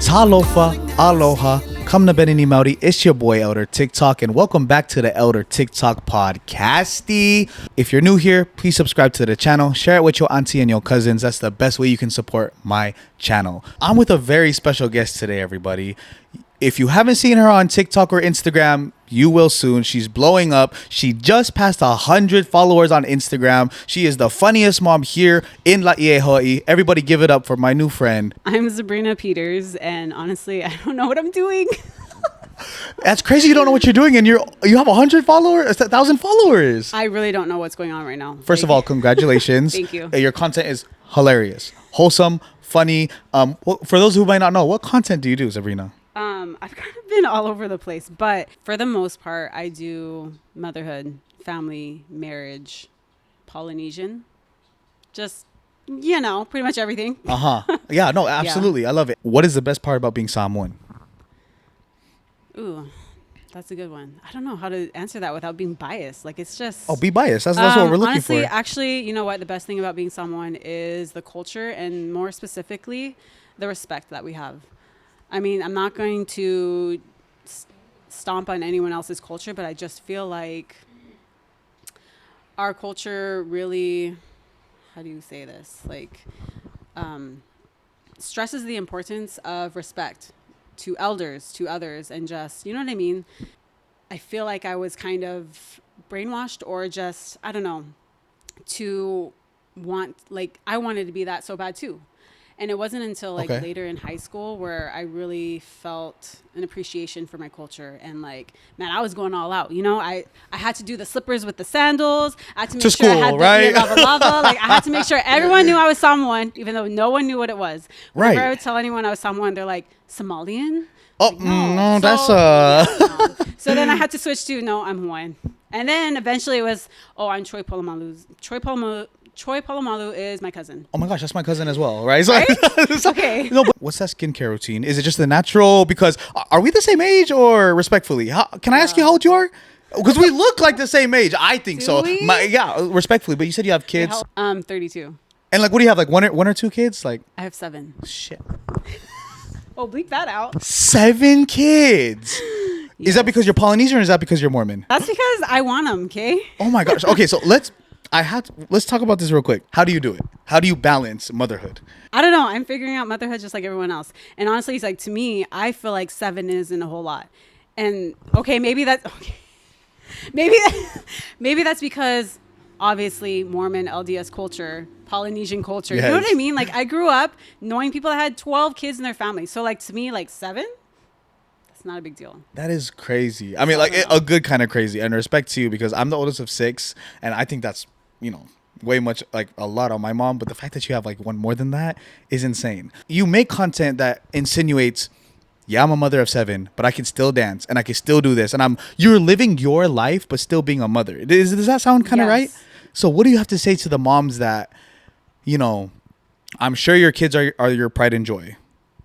Talofa, aloha, kamna benini mauri. It's your boy Elder TikTok, and welcome back to the Elder TikTok podcasty. If you're new here, please subscribe to the channel, share it with your auntie and your cousins. That's the best way you can support my channel. I'm with a very special guest today, everybody. If you haven't seen her on TikTok or Instagram, you will soon. She's blowing up. She just passed 100 followers on Instagram. She is the funniest mom here in Laie, Hawaii. Everybody give it up for my new friend. I'm Sabrina Peters, and honestly, I don't know what I'm doing. That's crazy. You don't know what you're doing, and you have 100 followers, 1,000 followers. I really don't know what's going on right now. First of all, congratulations. Thank you. Your content is hilarious, wholesome, funny. For those who might not know, what content do you do, Sabrina? I've kind of been all over the place, but for the most part, I do motherhood, family, marriage, Polynesian, just, pretty much everything. Yeah, no, absolutely. Yeah. I love it. What is the best part about being Samoan? Ooh, that's a good one. I don't know how to answer that without being biased. Like, it's just... Oh, be biased. That's what we're looking honestly, for. Actually, you know what? The best thing about being Samoan is the culture, and more specifically, the respect that we have. I mean, I'm not going to stomp on anyone else's culture, but I just feel like our culture really, how do you say this? Like, stresses the importance of respect to elders, to others, and just, you know what I mean? I feel like I was kind of brainwashed, or just, I don't know, I wanted to be that so bad too. And it wasn't until later in high school where I really felt an appreciation for my culture. And man, I was going all out. I had to do the slippers with the sandals. I had to make sure I had right? the lava. I had to make sure everyone knew I was Samoan, even though no one knew what it was. Whenever I would tell anyone I was Samoan, they're like, Somalian? Oh, no, that's So then I had to switch to, no, I'm Hawaiian. And then eventually it was, I'm Troy Polamalu. Troy Polamalu is my cousin. Oh my gosh, that's my cousin as well, right? Right? Okay. No, but what's that skincare routine? Is it just the natural? Because are we the same age, or respectfully? Can I ask you how old you are? Because we look like the same age. I think so. We? Respectfully. But you said you have kids. 32. And what do you have? One or two kids? I have 7. Shit. Oh, bleep that out. 7 kids. Yes. Is that because you're Polynesian, or is that because you're Mormon? That's because I want them. Okay. Oh my gosh. Okay, so let's talk about this real quick. How do you do it? How do you balance motherhood? I don't know. I'm figuring out motherhood just like everyone else. And honestly, it's to me, I feel like 7 isn't a whole lot. And maybe that's maybe that's because obviously Mormon LDS culture, Polynesian culture. Yes. You know what I mean? I grew up knowing people that had 12 kids in their family. So to me, 7, it's not a big deal. That is crazy. I mean, a good kind of crazy. And respect to you, because I'm the oldest of 6, and I think that's, way much, a lot on my mom. But the fact that you have one more than that is insane. You make content that insinuates, yeah, I'm a mother of 7, but I can still dance and I can still do this. And you're living your life, but still being a mother. Does that sound kind of right? So what do you have to say to the moms that, I'm sure your kids are your pride and joy,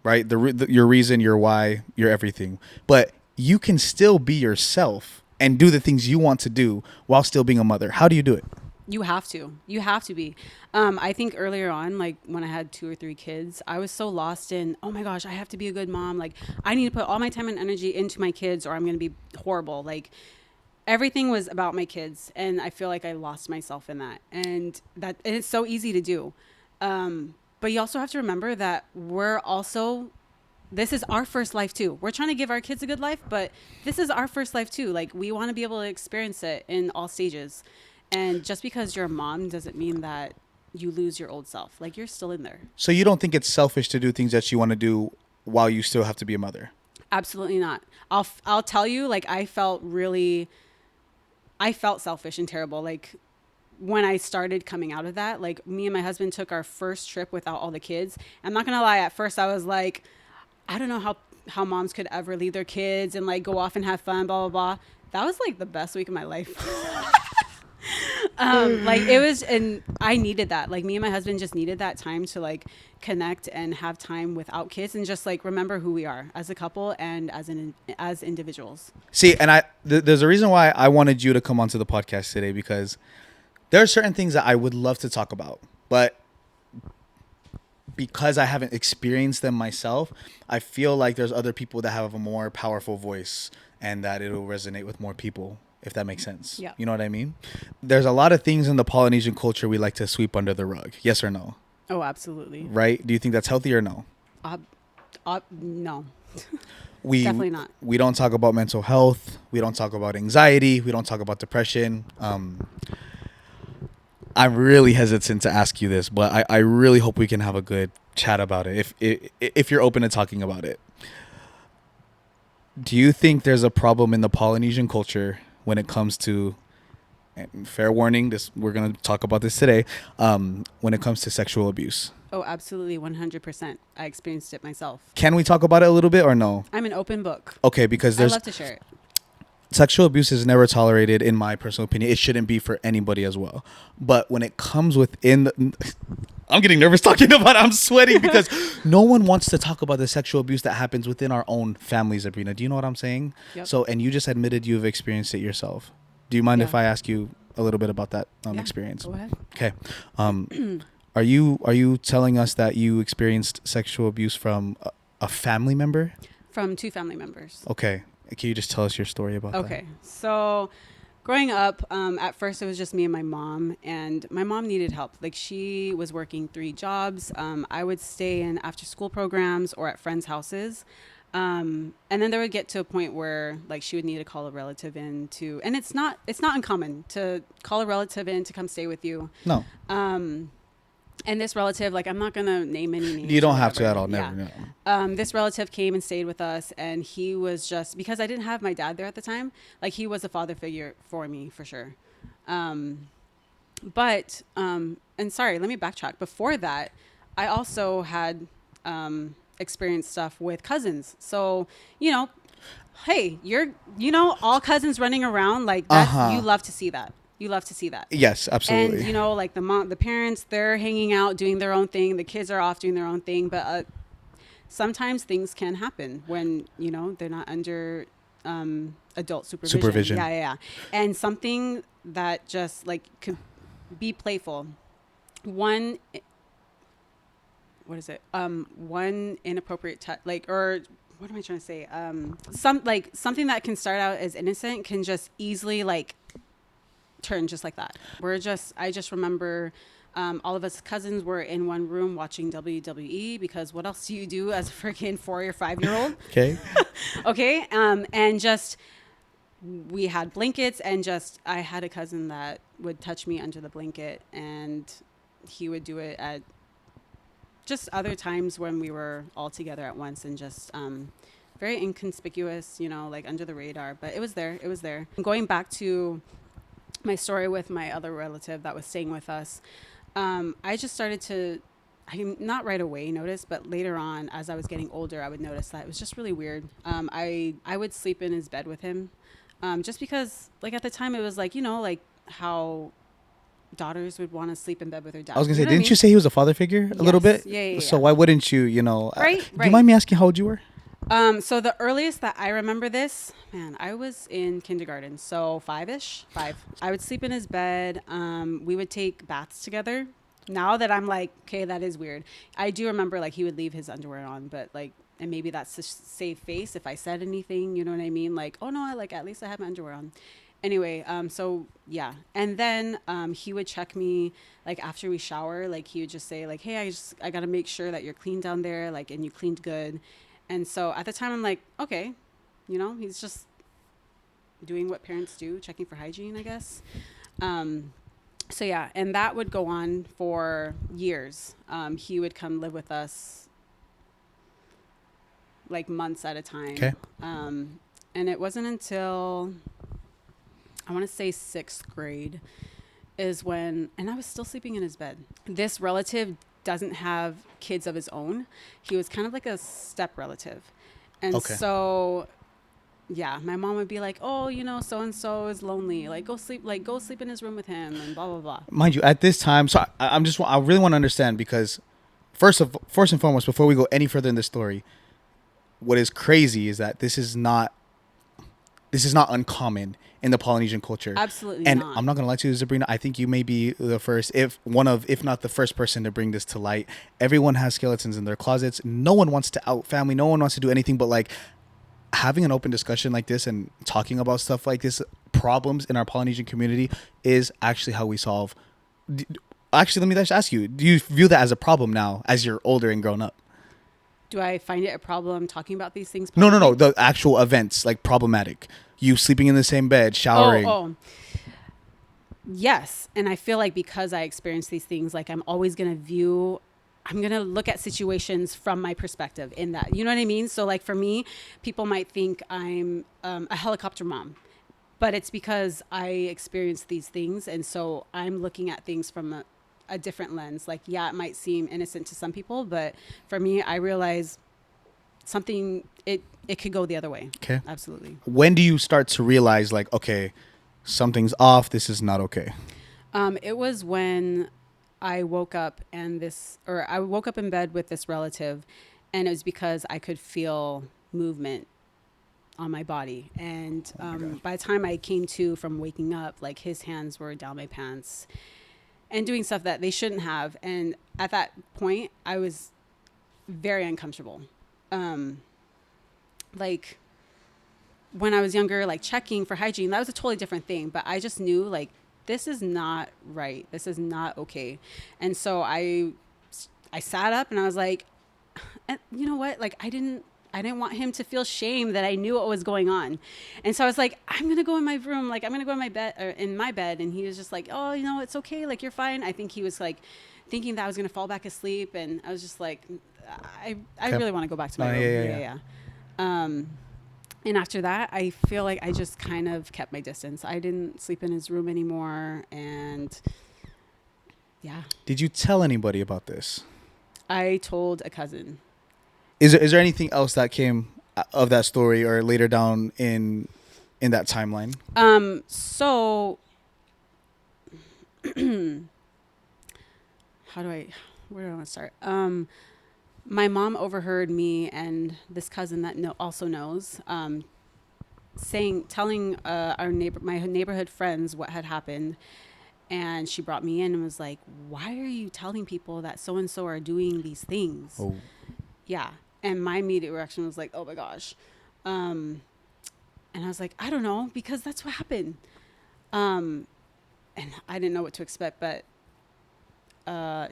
right? Your reason, your why, your everything. But you can still be yourself and do the things you want to do while still being a mother. How do you do it? You have to. You have to be. I think earlier on, when I had 2 or 3 kids, I was so lost in, oh my gosh, I have to be a good mom. I need to put all my time and energy into my kids, or I'm going to be horrible. Everything was about my kids, and I feel like I lost myself in that. And it's so easy to do. But you also have to remember that this is our first life too. We're trying to give our kids a good life, but this is our first life too. We want to be able to experience it in all stages. And just because you're a mom doesn't mean that you lose your old self. You're still in there. So you don't think it's selfish to do things that you want to do while you still have to be a mother? Absolutely not. I'll tell you, I felt selfish and terrible. When I started coming out of that, me and my husband took our first trip without all the kids. I'm not going to lie. At first I was I don't know how moms could ever leave their kids and go off and have fun, blah, blah, blah. That was the best week of my life. It was, and I needed that. Me and my husband just needed that time to connect and have time without kids, and just remember who we are as a couple and as individuals. See, and there's a reason why I wanted you to come onto the podcast today, because there are certain things that I would love to talk about, but because I haven't experienced them myself, I feel like there's other people that have a more powerful voice and that it'll resonate with more people, if that makes sense. Yeah. You know what I mean? There's a lot of things in the Polynesian culture we like to sweep under the rug. Yes or no? Oh, absolutely. Right? Do you think that's healthy or no? No. We Definitely not. We don't talk about mental health. We don't talk about anxiety. We don't talk about depression. I'm really hesitant to ask you this, but I really hope we can have a good chat about it if you're open to talking about it. Do you think there's a problem in the Polynesian culture when it comes to, and fair warning, this we're going to talk about this today, when it comes to sexual abuse? Oh, absolutely, 100%. I experienced it myself. Can we talk about it a little bit or no? I'm an open book. Okay, because I love to share it. Sexual abuse is never tolerated, in my personal opinion. It shouldn't be for anybody as well. But when it comes within I'm getting nervous talking about it. I'm sweating because no one wants to talk about the sexual abuse that happens within our own families, Sabrina. Do you know what I'm saying? Yep. So, and you just admitted you've experienced it yourself. Do you mind if I ask you a little bit about that experience? Go ahead. Okay. Are you telling us that you experienced sexual abuse from a family member? From 2 family members. Okay. Can you just tell us your story about that? Okay. So growing up, at first it was just me and my mom, and my mom needed help. Like, she was working 3 jobs. I would stay in after school programs or at friends' houses. And then there would get to a point where like she would need to call a relative in to, and it's not uncommon to call a relative in to come stay with you. No. And this relative, like, I'm not going to name any names. You don't have to at all. Never. Yeah. No. This relative came and stayed with us, and he was just, because I didn't have my dad there at the time, like, he was a father figure for me for sure. And sorry, let me backtrack. Before that, I also had experienced stuff with cousins. So, hey, all cousins running around, like, that's, you love to see that. You love to see that. Yes, absolutely. And, like the parents, they're hanging out, doing their own thing. The kids are off doing their own thing. But sometimes things can happen when, they're not under adult supervision. Yeah. And something that just like could be playful. One inappropriate touch, like, or what am I trying to say? Something that can start out as innocent can just easily like turn just like that. I just remember all of us cousins were in one room watching WWE, because what else do you do as a freaking 4 or 5-year-old? Okay. Okay. And just, we had blankets, and just, I had a cousin that would touch me under the blanket, and he would do it at just other times when we were all together at once, and just very inconspicuous, like under the radar, but it was there. Going back to my story with my other relative that was staying with us, I just started to, not right away notice, but later on, as I was getting older, I would notice that it was just really weird. I would sleep in his bed with him, just because, like, at the time it was like, like how daughters would want to sleep in bed with their dad. I was gonna say, didn't you say he was a father figure a little bit? Yeah. So why wouldn't you, Right. Do you mind me asking how old you were? So the earliest that I remember this, man, I was in kindergarten, so 5. I would sleep in his bed. We would take baths together. Now that I'm like, okay, that is weird. I do remember, like, he would leave his underwear on, but like, and maybe that's to save face if I said anything, you know what I mean? Like, oh no, at least I have my underwear on. Anyway, so yeah. And then he would check me, like, after we shower, like, he would just say, like, hey, I got to make sure that you're clean down there, like, and you cleaned good. And so at the time, I'm like, okay, he's just doing what parents do, checking for hygiene, I guess. So yeah, and that would go on for years. He would come live with us like months at a time. Okay. And it wasn't until, I want to say 6th grade is when, and I was still sleeping in his bed. This relative doesn't have kids of his own. He was kind of like a step relative. And so, yeah, my mom would be like, oh, so-and-so is lonely. Like, go sleep in his room with him, and blah, blah, blah. Mind you, at this time, so I really want to understand, because first and foremost, before we go any further in this story, what is crazy is that this is not this is not uncommon in the Polynesian culture. Absolutely And not. I'm not gonna lie to you, Sabrina. I think you may be the first, if not the first person to bring this to light. Everyone has skeletons in their closets. No one wants to out family. No one wants to do anything but like having an open discussion like this and talking about stuff like this, problems in our Polynesian community, is actually how we solve. Actually, let me just ask you: do you view that as a problem now, as you're older and grown up? Do I find it a problem talking about these things No, no, no. publicly? The actual events, like problematic. You sleeping in the same bed, Oh, showering. oh. Yes. And I feel like because I experience these things, like I'm going to look at situations from my perspective in that. You know what I mean? So, like, for me, people might think I'm a helicopter mom, but it's because I experienced these things. And so I'm looking at things from a different lens. Like, yeah, it might seem innocent to some people, but for me, I realize it could go the other way. Okay. Absolutely. When do you start to realize, like, okay, something's off, this is not okay? It was when I woke up I woke up in bed with this relative, and it was because I could feel movement on my body. And by the time I came to from waking up, like, his hands were down my pants and doing stuff that they shouldn't have. And at that point, I was very uncomfortable. Like, when I was younger, like, checking for hygiene, that was a totally different thing. But I just knew, like, this is not right. This is not okay. And so I sat up and I was like, you know what? Like, I didn't want him to feel shame that I knew what was going on. And so I was like, I'm going to go in my room. Like, I'm going to go in my bed, or in my bed. And he was just like, oh, you know, it's okay. Like, you're fine. I think he was like thinking that I was going to fall back asleep. And I was just like, I Okay. really want to go back to my room. Yeah. And after that, I feel like I just kind of kept my distance. I didn't sleep in his room anymore. And yeah, Did you tell anybody about this? I told a cousin. Is there anything else that came of that story or later down in that timeline? So where do I want to start? My mom overheard me and this cousin that also knows, telling my neighborhood friends what had happened. And she brought me in and was like, why are you telling people that so-and-so are doing these things? Oh, Yeah. And my immediate reaction was like, oh my gosh. And I was like, I don't know, because that's what happened. And I didn't know what to expect, but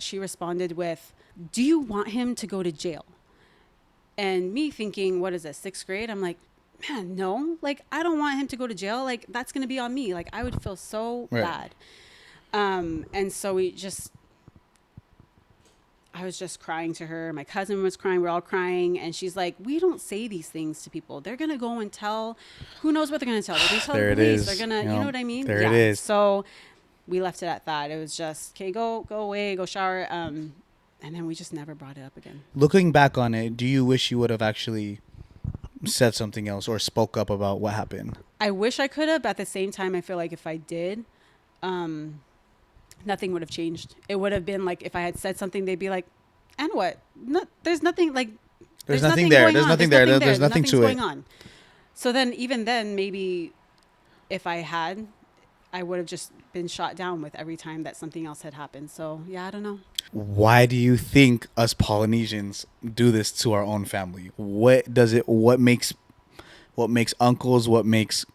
she responded with, do you want him to go to jail? And me thinking, what is this, 6th grade? I'm like, man, no. Like, I don't want him to go to jail. Like, that's going to be on me. Like, I would feel so right. bad. And so I was just crying to her. My cousin was crying. We're all crying. And she's like, we don't say these things to people. They're going to go and tell, who knows what they're going to tell. They're going to tell the police. They're going to, you know what I mean? There it is. So we left it at that. It was just, okay, go away, go shower. And then we just never brought it up again. Looking back on it, do you wish you would have actually said something else or spoke up about what happened? I wish I could have, but at the same time, I feel like if I did, nothing would have changed. It would have been like, if I had said something, they'd be like, and what? No, there's nothing, like, There's nothing there. There's nothing there. There's nothing to it. Going on. So then, even then, maybe if I had, I would have just been shot down with every time that something else had happened. So yeah, I don't know. Why do you think us Polynesians do this to our own family? What makes uncles, what makes,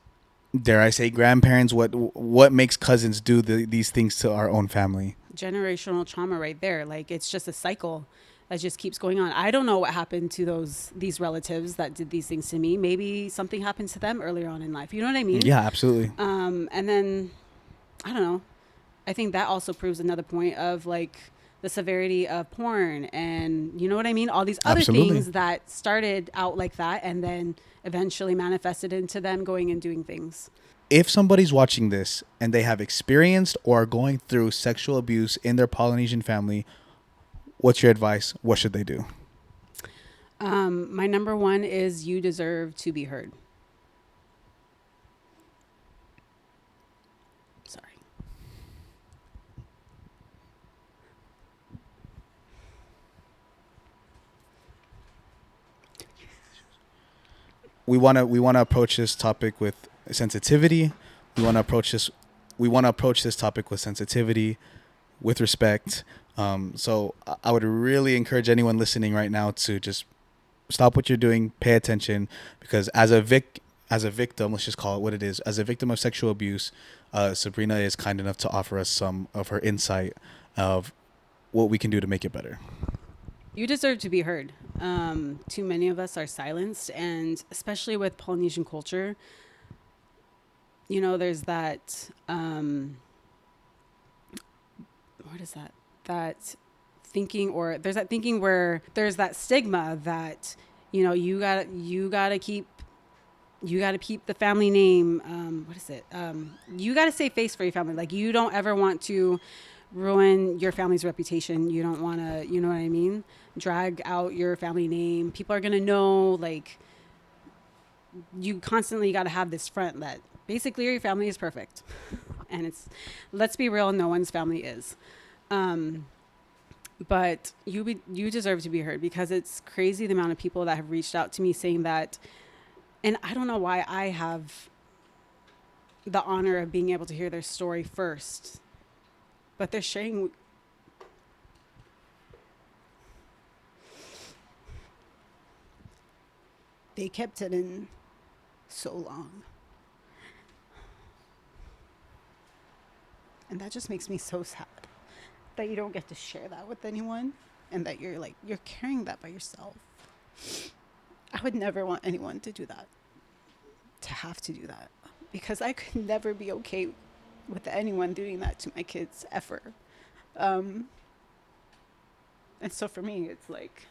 dare I say, grandparents, what makes cousins do these things to our own family? Generational trauma right there. Like, it's just a cycle that just keeps going on. I don't know what happened to these relatives that did these things to me. Maybe something happened to them earlier on in life. You know what I mean? Yeah, absolutely. And then, I don't know. I think that also proves another point of, like, the severity of porn and, you know what I mean? All these other things that started out like that and then eventually manifested into them going and doing things. If somebody's watching this and they have experienced or are going through sexual abuse in their Polynesian family, what's your advice? What should they do? My number one is you deserve to be heard. Sorry. We want to approach this topic with sensitivity. We want to approach this. We want to approach this topic with sensitivity, with respect. So I would really encourage anyone listening right now to just stop what you're doing, pay attention, because as a victim, let's just call it what it is. As a victim of sexual abuse, Sabrina is kind enough to offer us some of her insight of what we can do to make it better. You deserve to be heard. Too many of us are silenced, and especially with Polynesian culture, you know, there's that, what is that? That thinking, or there's that thinking where there's that stigma that, you know, you gotta keep the family name. What is it? You gotta save face for your family. Like, you don't ever want to ruin your family's reputation. You don't want to, you know what I mean? Drag out your family name. People are going to know, like, you constantly got to have this front that basically your family is perfect. And let's be real, no one's family is. But you deserve to be heard, because it's crazy the amount of people that have reached out to me saying that. And I don't know why I have the honor of being able to hear their story first, but they're sharing. They kept it in so long. And that just makes me so sad that you don't get to share that with anyone, and that you're carrying that by yourself. I would never want anyone to do that, to have to do that, because I could never be okay with anyone doing that to my kids ever. And so for me, it's like,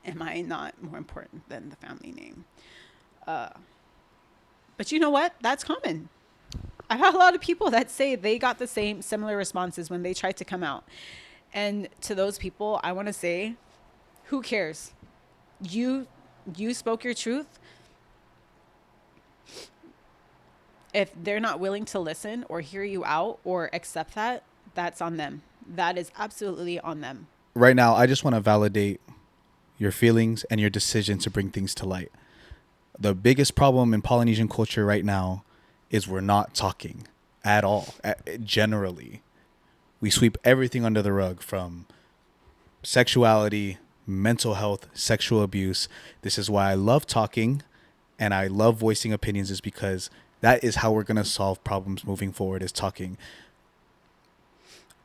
am I not more important than the family name? But you know what? That's common. I've had a lot of people that say they got the similar responses when they tried to come out. And to those people, I want to say, who cares? You spoke your truth. If they're not willing to listen or hear you out or accept that, that's on them. That is absolutely on them. Right now, I just want to validate your feelings and your decision to bring things to light. The biggest problem in Polynesian culture right now is we're not talking at all. Generally, we sweep everything under the rug, from sexuality, mental health, sexual abuse. This is why I love talking and I love voicing opinions, is because that is how we're going to solve problems moving forward, is talking.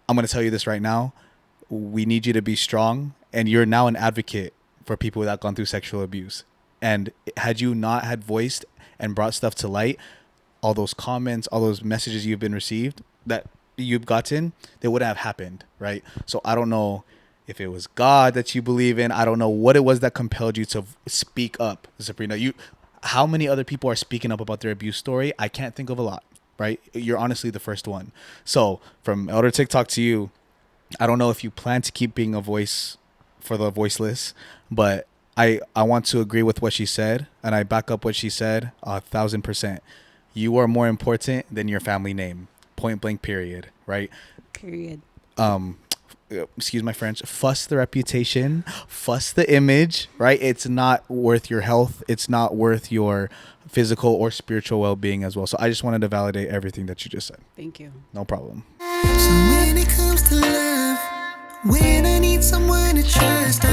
I'm going to tell you this right now. We need you to be strong, and you're now an advocate for people that have gone through sexual abuse. And had you not had voiced and brought stuff to light, all those comments, all those messages you've received that you've gotten, they wouldn't have happened, right? So I don't know if it was God that you believe in. I don't know what it was that compelled you to speak up, Sabrina. How many other people are speaking up about their abuse story? I can't think of a lot, right? You're honestly the first one. So from Elder TikTok to you, I don't know if you plan to keep being a voice for the voiceless, but I want to agree with what she said, and I back up what she said 1,000%. You are more important than your family name. Point blank, period, right? Period. Excuse my French, fuss the reputation, fuss the image, right? It's not worth your health. It's not worth your physical or spiritual well-being as well. So I just wanted to validate everything that you just said. Thank you. No problem. So when it comes to love, when I need someone to trust,